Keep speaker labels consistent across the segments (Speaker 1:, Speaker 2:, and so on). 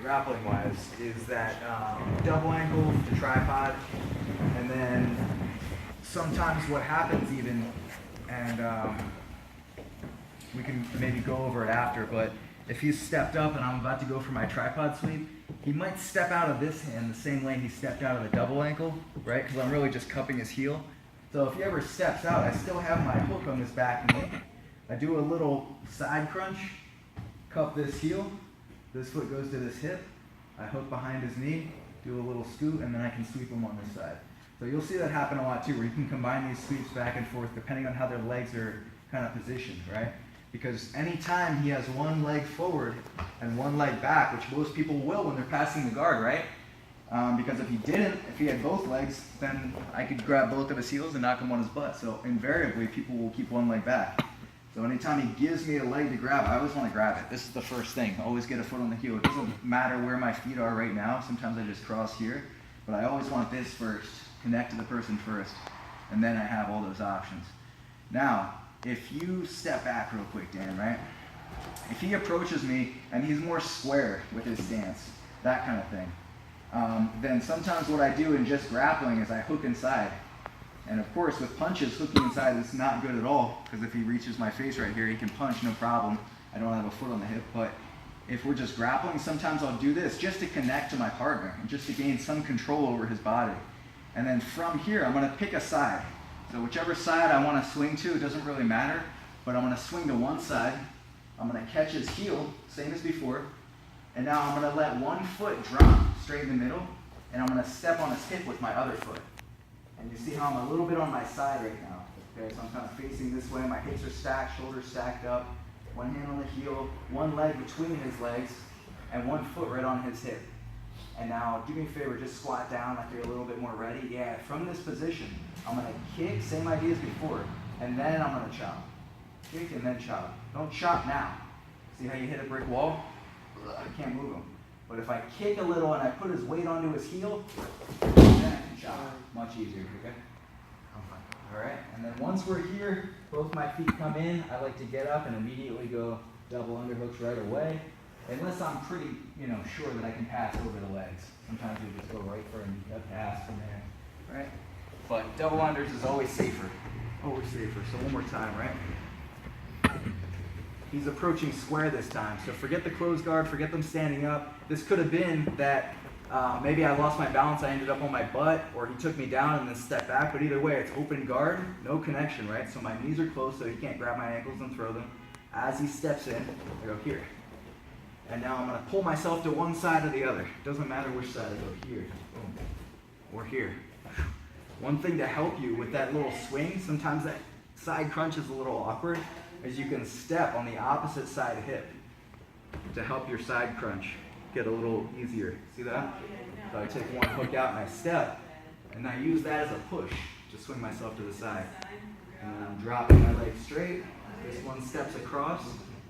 Speaker 1: grappling wise is that double ankle, the tripod, and then sometimes what happens even, and we can maybe go over it after, but if he's stepped up and I'm about to go for my tripod sweep, he might step out of this hand the same way he stepped out of the double ankle, right? Because I'm really just cupping his heel. So if he ever steps out, I still have my hook on his back knee. I do a little side crunch, cup this heel, this foot goes to this hip, I hook behind his knee, do a little scoot, and then I can sweep him on this side. So you'll see that happen a lot too, where you can combine these sweeps back and forth depending on how their legs are kind of positioned, right? Because anytime he has one leg forward and one leg back, which most people will when they're passing the guard, right? Because if he didn't, if he had both legs, then I could grab both of his heels and knock him on his butt. So invariably, people will keep one leg back. So anytime he gives me a leg to grab, I always want to grab it. This is the first thing. Always get a foot on the heel. It doesn't matter where my feet are right now. Sometimes I just cross here. But I always want this first. Connect to the person first. And then I have all those options. Now, if you step back real quick, Dan, right? If he approaches me and he's more square with his stance, that kind of thing, then sometimes what I do in just grappling is I hook inside. And of course, with punches, hooking inside is not good at all, because if he reaches my face right here, he can punch, no problem. I don't have a foot on the hip, but if we're just grappling, sometimes I'll do this just to connect to my partner, and just to gain some control over his body. And then from here, I'm gonna pick a side. So whichever side I wanna swing to, it doesn't really matter, but I'm gonna swing to one side, I'm gonna catch his heel, same as before, and now I'm gonna let one foot drop straight in the middle, and I'm gonna step on his hip with my other foot. And you see how I'm a little bit on my side right now. Okay, so I'm kind of facing this way, my hips are stacked, shoulders stacked up, one hand on the heel, one leg between his legs, and one foot right on his hip. And now, do me a favor, just squat down like you're a little bit more ready. Yeah, from this position, I'm gonna kick, same idea as before, and then I'm gonna chop. Kick and then chop. Don't chop now. See how you hit a brick wall? I can't move him. But if I kick a little and I put his weight onto his heel, then I can chop. Much easier, okay? All right, and then once we're here, both my feet come in, I like to get up and immediately go double underhooks right away. Unless I'm pretty, sure that I can pass over the legs. Sometimes we just go right for a pass from there, right? But double unders is always safer. Always safer. So one more time, right? He's approaching square this time. So forget the closed guard, forget them standing up. This could have been that maybe I lost my balance, I ended up on my butt, or he took me down and then stepped back. But either way, it's open guard, no connection, right? So my knees are closed so he can't grab my ankles and throw them. As he steps in, I go here. And now I'm gonna pull myself to one side or the other. Doesn't matter which side I go, here, boom, or here. One thing to help you with that little swing, sometimes that side crunch is a little awkward, is you can step on the opposite side hip to help your side crunch get a little easier. See that? So I take one hook out and I step, and I use that as a push to swing myself to the side. And then I'm dropping my leg straight. This one steps across.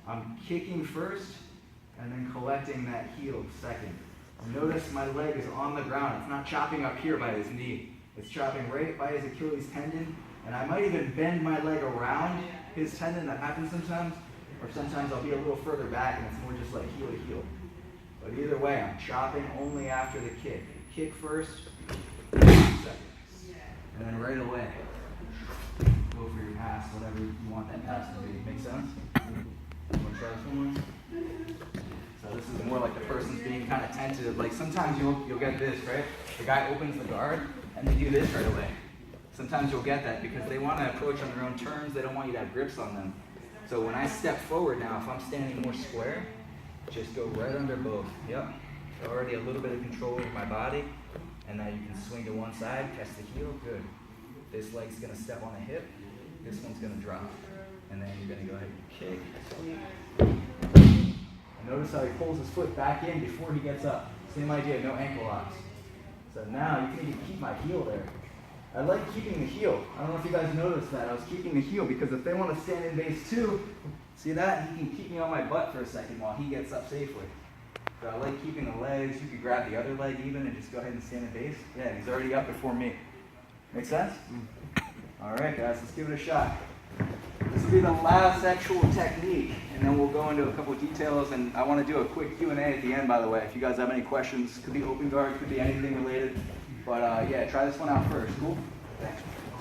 Speaker 1: I'm kicking first, and then collecting that heel second. Notice my leg is on the ground. It's not chopping up here by his knee. It's chopping right by his Achilles tendon, and I might even bend my leg around his tendon. That happens sometimes, or sometimes I'll be a little further back and it's more just like heel to heel. But either way, I'm chopping only after the kick. Kick first, second, and then right away, go for your pass, whatever you want that pass to be. Make sense? You want to try this one more? So this is more like the person's being kind of tentative. Like sometimes you'll get this, right? The guy opens the guard and they do this right away. Sometimes you'll get that because they want to approach on their own terms. They don't want you to have grips on them. So when I step forward now, if I'm standing more square, just go right under both. Yep. Already a little bit of control over my body. And now you can swing to one side, catch the heel, good. This leg's going to step on the hip. This one's going to drop. And then you're going to go ahead and kick, sweep. Notice how he pulls his foot back in before he gets up. Same idea, no ankle locks. So now you can even keep my heel there. I like keeping the heel. I don't know if you guys noticed that. I was keeping the heel because if they want to stand in base too, see that? He can keep me on my butt for a second while he gets up safely. So I like keeping the legs. You could grab the other leg even and just go ahead and stand in base. Yeah, he's already up before me. Make sense? All right, guys, let's give it a shot. This
Speaker 2: to be the last actual technique, and then we'll go into a couple of details, and I want to do a quick Q&A at the end, by the way. If you guys have any questions, could be open guard, could be anything related. But yeah, try this one out first. Cool? Thanks.